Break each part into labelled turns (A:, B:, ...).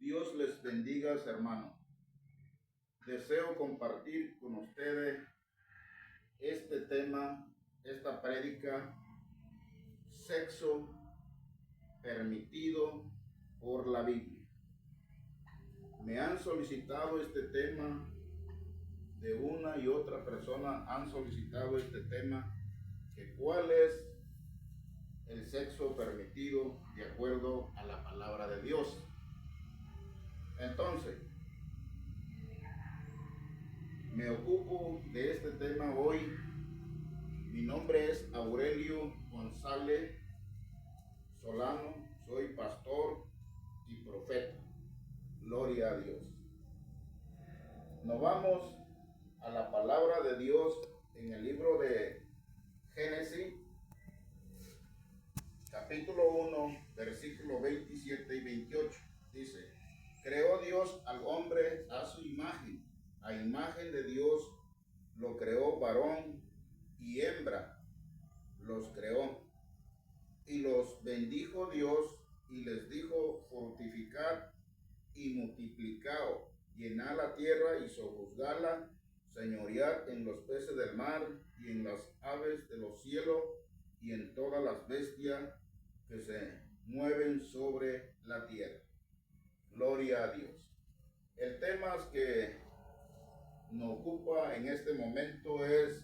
A: Dios les bendiga, hermanos. Deseo compartir con ustedes este tema, esta prédica, sexo permitido por la Biblia. Me han solicitado este tema, de una y otra persona han solicitado este tema, que cuál es el sexo permitido de acuerdo a la palabra de Dios. Entonces, me ocupo de este tema hoy. Mi nombre es Aurelio González Solano, soy pastor y profeta. Gloria a Dios. Nos vamos a la palabra de Dios en el libro de Génesis, capítulo 1, versículos 27 y 28. Dice: creó Dios al hombre a su imagen, a imagen de Dios lo creó, varón y hembra los creó. Y los bendijo Dios y les dijo: fortificad y multiplicaos, llenad la tierra y sojuzgadla, señoread en los peces del mar y en las aves de los cielos y en todas las bestias que se mueven sobre la tierra. Gloria a Dios. El tema que nos ocupa en este momento es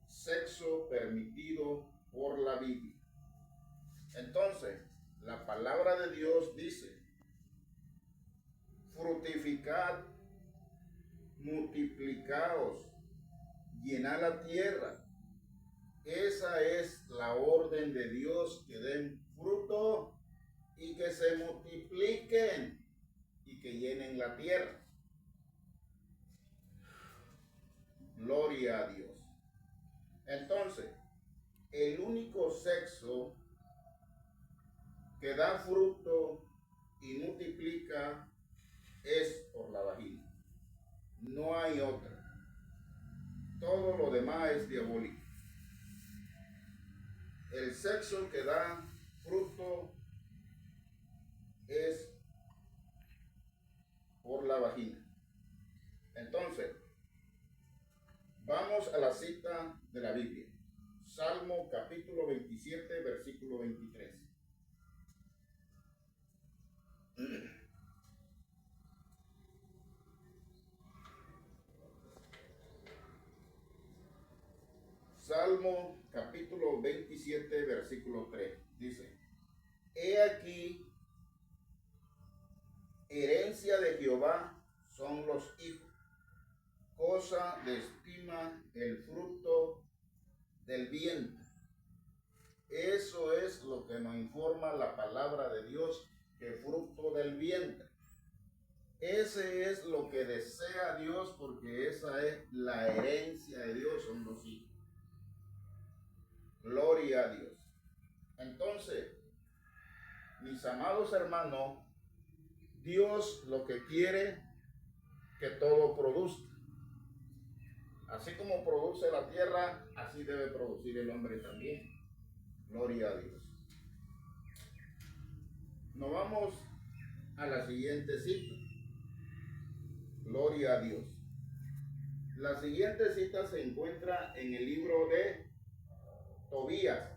A: sexo permitido por la Biblia. Entonces, la palabra de Dios dice: fructificad, multiplicaos, llenad la tierra. Esa es la orden de Dios, que den fruto y que se multipliquen y que llenen la tierra. Gloria a Dios. Entonces, el único sexo que da fruto y multiplica es por la vagina. No hay otra. Todo lo demás es diabólico. El sexo que da fruto es por la vagina. Entonces, vamos a la cita de la Biblia. Salmo capítulo 27, versículo 23. Salmo capítulo 27, versículo 3. Dice: he aquí, herencia de Jehová son los hijos, cosa de estima el fruto del vientre. Eso es lo que nos informa la palabra de Dios, que fruto del vientre. Ese es lo que desea Dios, porque esa es la herencia de Dios, son los hijos. Gloria a Dios. Entonces, mis amados hermanos, Dios lo que quiere que todo produzca. Así como produce la tierra, así debe producir el hombre también. Gloria a Dios. Nos vamos a la siguiente cita. Gloria a Dios. La siguiente cita se encuentra en el libro de Tobías,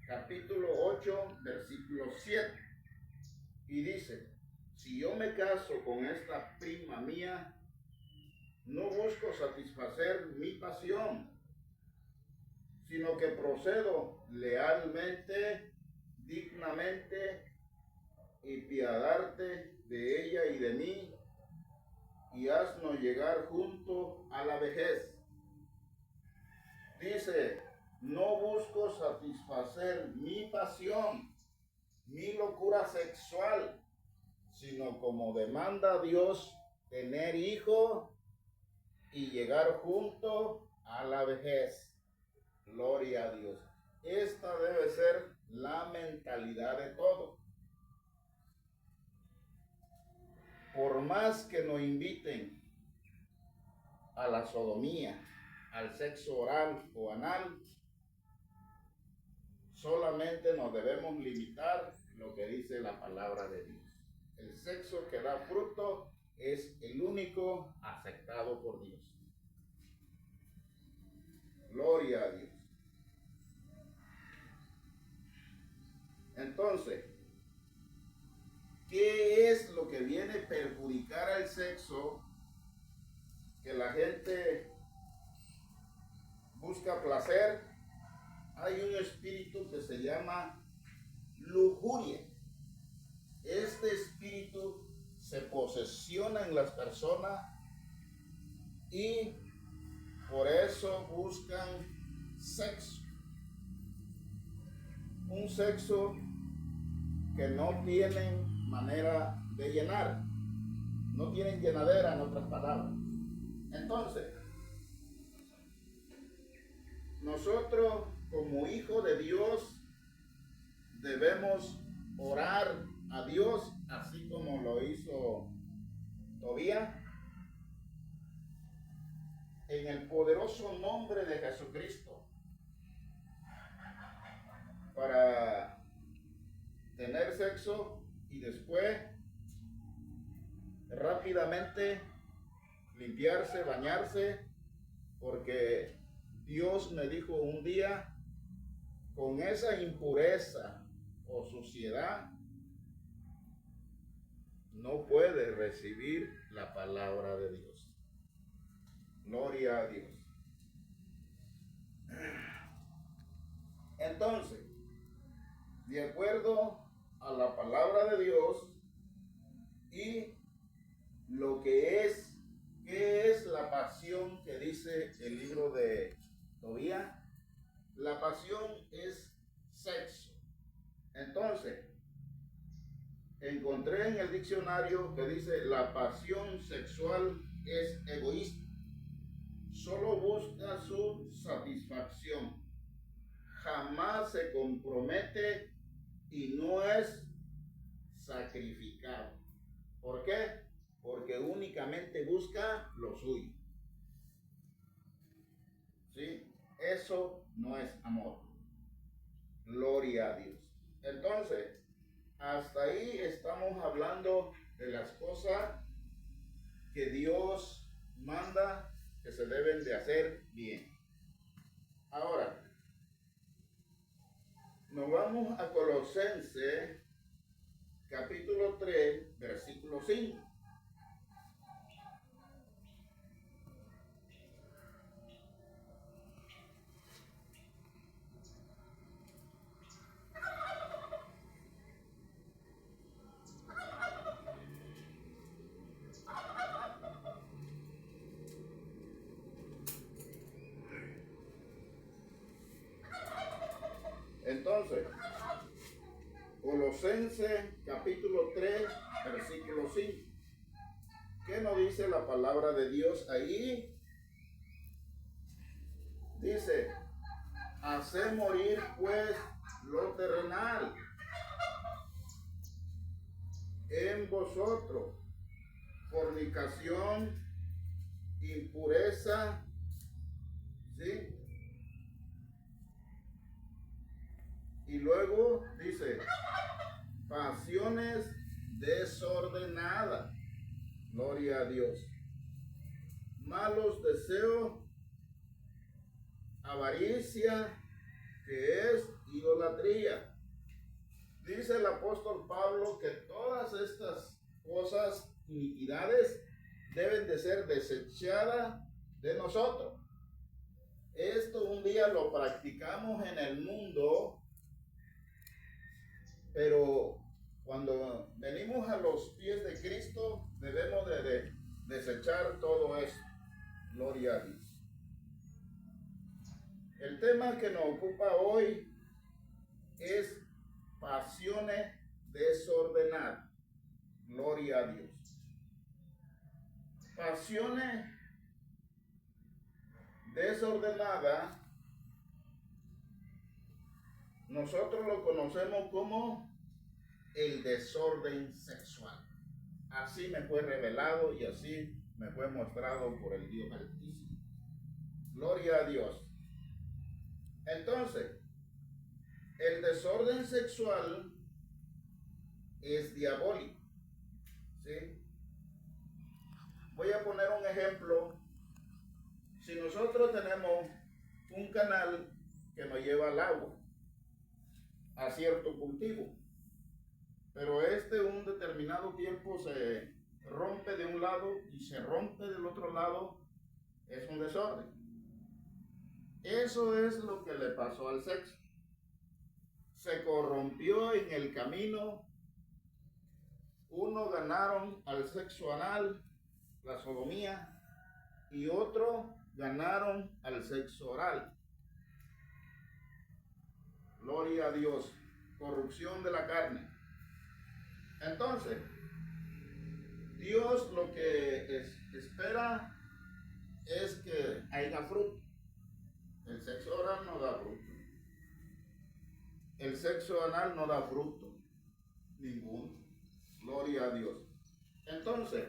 A: capítulo 8, versículo 7. Y dice: si yo me caso con esta prima mía, no busco satisfacer mi pasión, sino que procedo lealmente, dignamente y piadarte de ella y de mí, y haznos llegar juntos a la vejez. Dice: no busco satisfacer mi pasión, mi locura sexual, sino, como demanda Dios, tener hijos y llegar juntos a la vejez. Gloria a Dios. Esta debe ser la mentalidad de todos. Por más que nos inviten a la sodomía, al sexo oral o anal, solamente nos debemos limitar lo que dice la palabra de Dios. el sexo que da fruto es el único aceptado por Dios. Gloria a Dios. Entonces, ¿qué es lo que viene a perjudicar al sexo? Que la gente busca placer. Hay un espíritu que se llama lujuria. Este espíritu se posesiona en las personas y por eso buscan sexo. Un sexo que no tienen manera de llenar. No tienen llenadera, en otras palabras. Entonces, nosotros como hijos de Dios debemos orar a Dios, así como lo hizo Tobías, en el poderoso nombre de Jesucristo, para tener sexo y después rápidamente limpiarse, bañarse, porque Dios me dijo un día, con esa impureza o suciedad no puede recibir la palabra de Dios. Gloria a Dios. Entonces, de acuerdo a la palabra de Dios y lo que es, ¿qué es la pasión que dice el libro de Tobías? La pasión es sexo. Entonces, encontré en el diccionario que dice la pasión sexual es egoísta. Solo busca su satisfacción. Jamás se compromete y no es sacrificado. ¿Por qué? Porque únicamente busca lo suyo. ¿Sí? Eso no es amor. Gloria a Dios. Entonces, hasta ahí estamos hablando de las cosas que Dios manda que se deben de hacer bien. Ahora, nos vamos a Colosenses capítulo 3, versículo 5. Entonces, Colosenses capítulo 3, versículo 5. ¿Qué nos dice la palabra de Dios ahí? Dice, haced morir pues lo terrenal en vosotros, fornicación, impureza, ¿sí? Y luego dice, pasiones desordenadas, gloria a Dios, malos deseos, avaricia, que es idolatría. Dice el apóstol Pablo que todas estas cosas, iniquidades, deben de ser desechadas de nosotros. Esto un día lo practicamos en el mundo, pero cuando venimos a los pies de Cristo, debemos de desechar todo eso. Gloria a Dios. El tema que nos ocupa hoy es pasiones desordenadas. Gloria a Dios. Pasiones desordenadas, nosotros lo conocemos como el desorden sexual. Así me fue revelado y así me fue mostrado por el Dios Altísimo. Gloria a Dios. Entonces, el desorden sexual es diabólico. ¿sí? Voy a poner un ejemplo. Si nosotros tenemos un canal que nos lleva al agua, a cierto cultivo, pero un determinado tiempo se rompe de un lado y se rompe del otro lado, es un desorden. Eso es lo que le pasó al sexo. Se corrompió en el camino. Uno ganaron al sexo anal, la sodomía, y otro ganaron al sexo oral. Gloria a Dios. Corrupción de la carne. Entonces, Dios lo que espera es que haya fruto. El sexo oral no da fruto. El sexo anal no da fruto. Ninguno. Gloria a Dios. Entonces,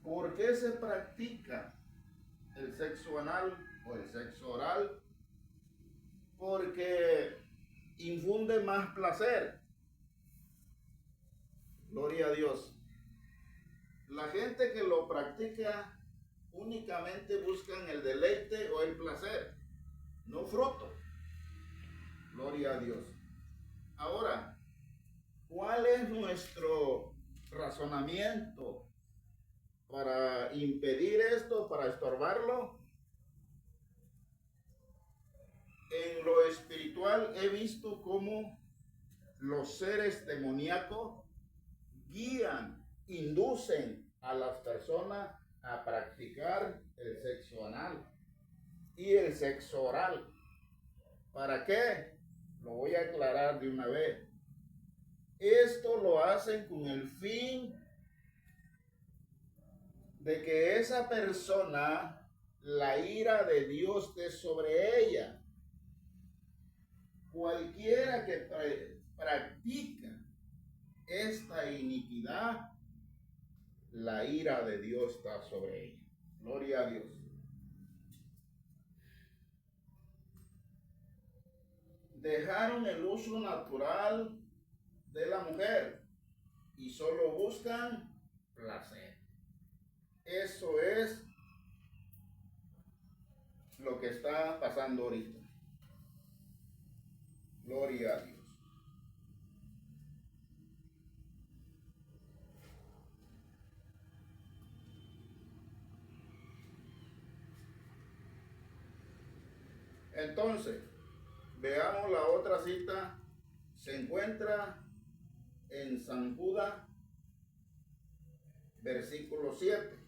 A: ¿por qué se practica el sexo anal o el sexo oral? Porque infunde más placer. Gloria a Dios. La gente que lo practica únicamente buscan el deleite o el placer, no fruto. Gloria a Dios. Ahora, ¿cuál es nuestro razonamiento para impedir esto, para estorbarlo? En lo espiritual he visto cómo los seres demoníacos guían, inducen a las personas a practicar el sexo anal y el sexo oral. ¿Para qué? Lo voy a aclarar de una vez. Esto lo hacen con el fin de que esa persona, la ira de Dios esté sobre ella. Cualquiera que practica esta iniquidad, la ira de Dios está sobre ella. Gloria a Dios. Dejaron el uso natural de la mujer y solo buscan placer. Eso es lo que está pasando ahorita. Gloria a Dios. Entonces, veamos la otra cita. Se encuentra en San Judas, versículo 7.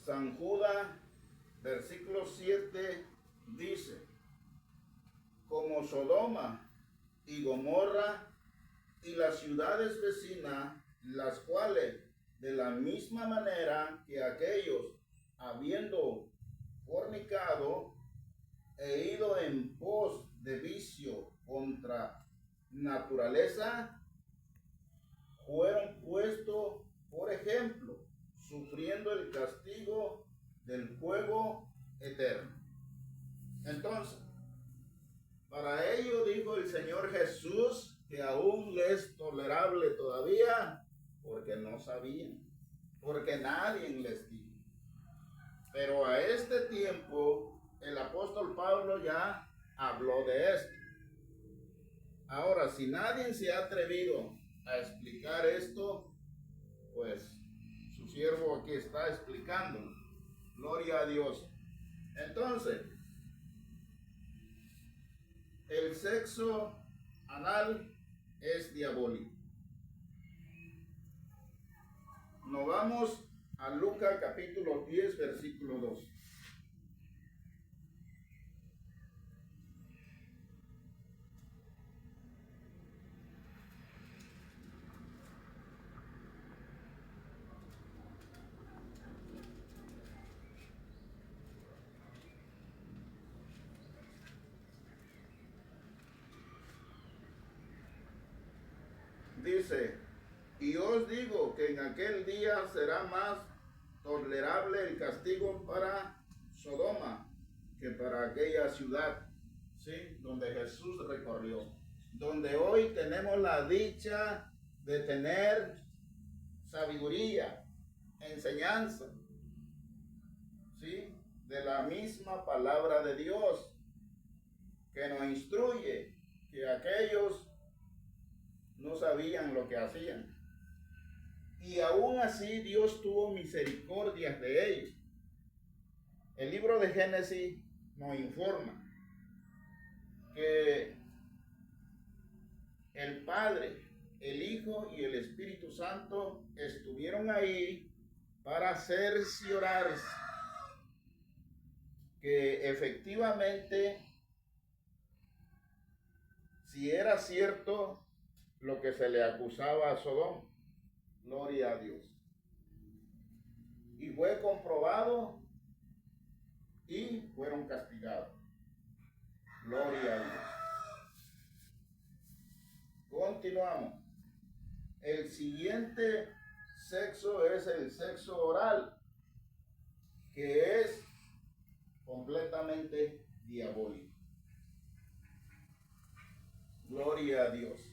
A: San Judas, versículo 7 dice: como Sodoma y Gomorra y las ciudades vecinas, las cuales de la misma manera que aquellos, habiendo fornicado e ido en pos de vicio contra naturaleza, fueron puestos por ejemplo, sufriendo el castigo del fuego eterno. Entonces, para ello dijo el Señor Jesús que aún les es tolerable todavía, porque no sabían, porque nadie les dijo. Pero a este tiempo el apóstol Pablo ya habló de esto. Ahora, si nadie se ha atrevido a explicar esto, pues su siervo aquí está explicándolo. Gloria a Dios. Entonces, el sexo anal es diabólico. Nos vamos a Lucas capítulo 10, versículo 2. Dice, y os digo que en aquel día será más tolerable el castigo para Sodoma que para aquella ciudad, ¿sí?, donde Jesús recorrió, donde hoy tenemos la dicha de tener sabiduría, enseñanza, ¿sí?, de la misma palabra de Dios, que nos instruye que aquellos no sabían lo que hacían. Y aún así Dios tuvo misericordia de ellos. El libro de Génesis nos informa que el Padre, el Hijo y el Espíritu Santo estuvieron ahí para cerciorarse que efectivamente si era cierto lo que se le acusaba a Sodoma. Gloria a Dios. Y fue comprobado y fueron castigados. Gloria a Dios. Continuamos. El siguiente sexo es el sexo oral, que es completamente diabólico. Gloria a Dios.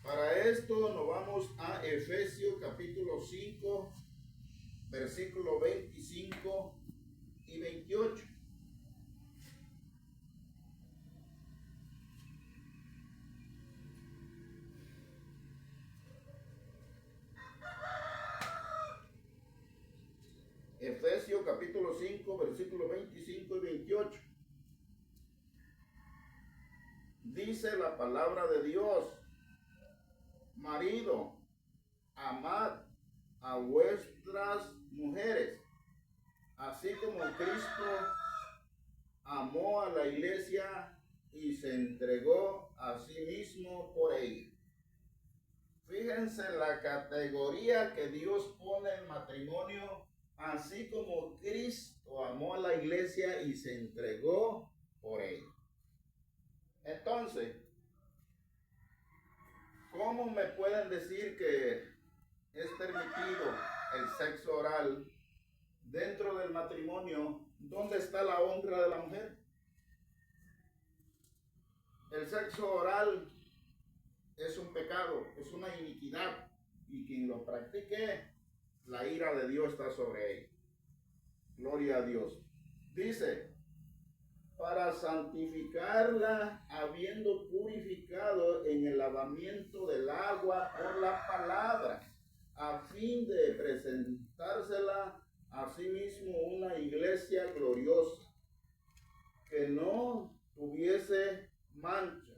A: Para esto nos vamos a Efesios capítulo 5, versículos 25 y 28. Efesios capítulo 5, versículos 25 y 28. Dice la palabra de Dios: marido, amad a vuestras mujeres, así como Cristo amó a la iglesia y se entregó a sí mismo por ella. Fíjense la categoría que Dios pone en matrimonio, así como Cristo amó a la iglesia y se entregó por ella. Entonces, ¿cómo me pueden decir que es permitido el sexo oral dentro del matrimonio? ¿Dónde está la honra de la mujer? El sexo oral es un pecado, es una iniquidad, y quien lo practique, la ira de Dios está sobre él. Gloria a Dios. Dice, para santificarla, habiendo purificado en el lavamiento del agua por la palabra, a fin de presentársela a sí mismo una iglesia gloriosa, que no tuviese mancha,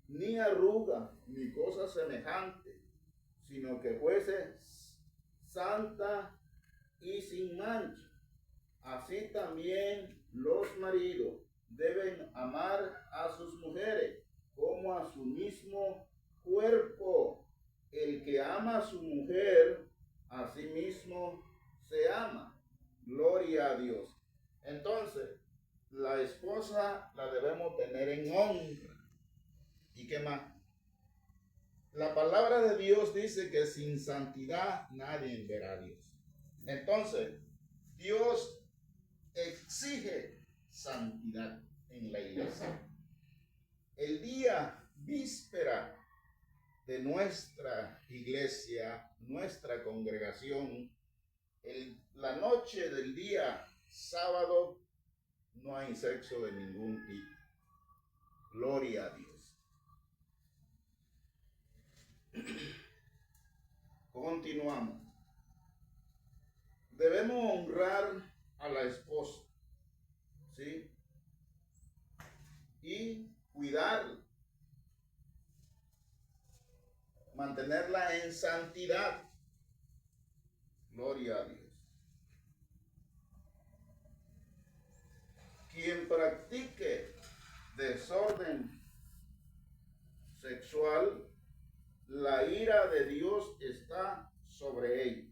A: ni arruga, ni cosa semejante, sino que fuese santa y sin mancha. Así también los maridos deben amar a sus mujeres como a su mismo cuerpo. El que ama a su mujer, a sí mismo se ama. Gloria a Dios. Entonces, la esposa la debemos tener en honra. ¿Y qué más? La palabra de Dios dice que sin santidad nadie verá a Dios. Entonces, Dios exige santidad en la iglesia. El día víspera de nuestra iglesia, nuestra congregación, la noche del día sábado, no hay sexo de ningún tipo. Gloria a Dios. Continuamos. Debemos honrar a la esposa, ¿sí? Y cuidarla, mantenerla en santidad. Gloria a Dios. Quien practique desorden sexual, la ira de Dios está sobre él.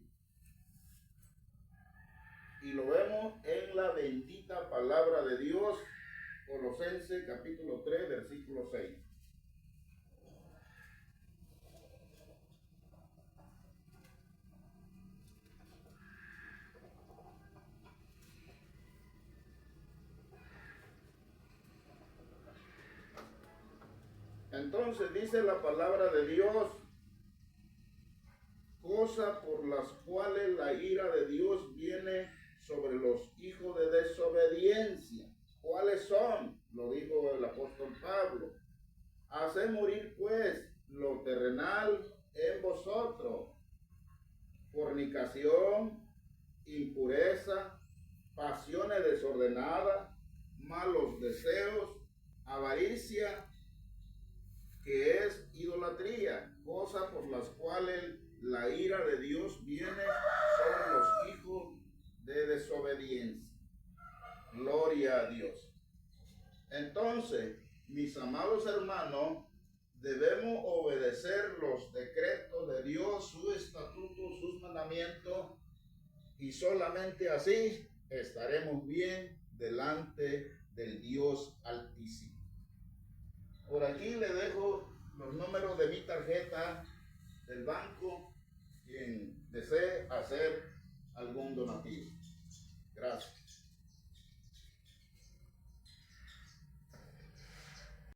A: Y lo vemos en la bendita palabra de Dios, Colosenses capítulo 3, versículo 6. Entonces dice la palabra de Dios, cosas por las cuales la ira de Dios viene sobre los hijos de desobediencia. ¿Cuáles son? Lo dijo el apóstol Pablo. Haced morir pues lo terrenal en vosotros: fornicación, impureza, pasiones desordenadas, malos deseos, avaricia, que es idolatría, cosas por las cuales la ira de Dios viene sobre los hijos de desobediencia. Gloria a Dios. Entonces, mis amados hermanos, debemos obedecer los decretos de Dios, sus estatutos, sus mandamientos, y solamente así estaremos bien delante del Dios Altísimo. Por aquí le dejo los números de mi tarjeta del banco, quien desee hacer algún donativo. Gracias.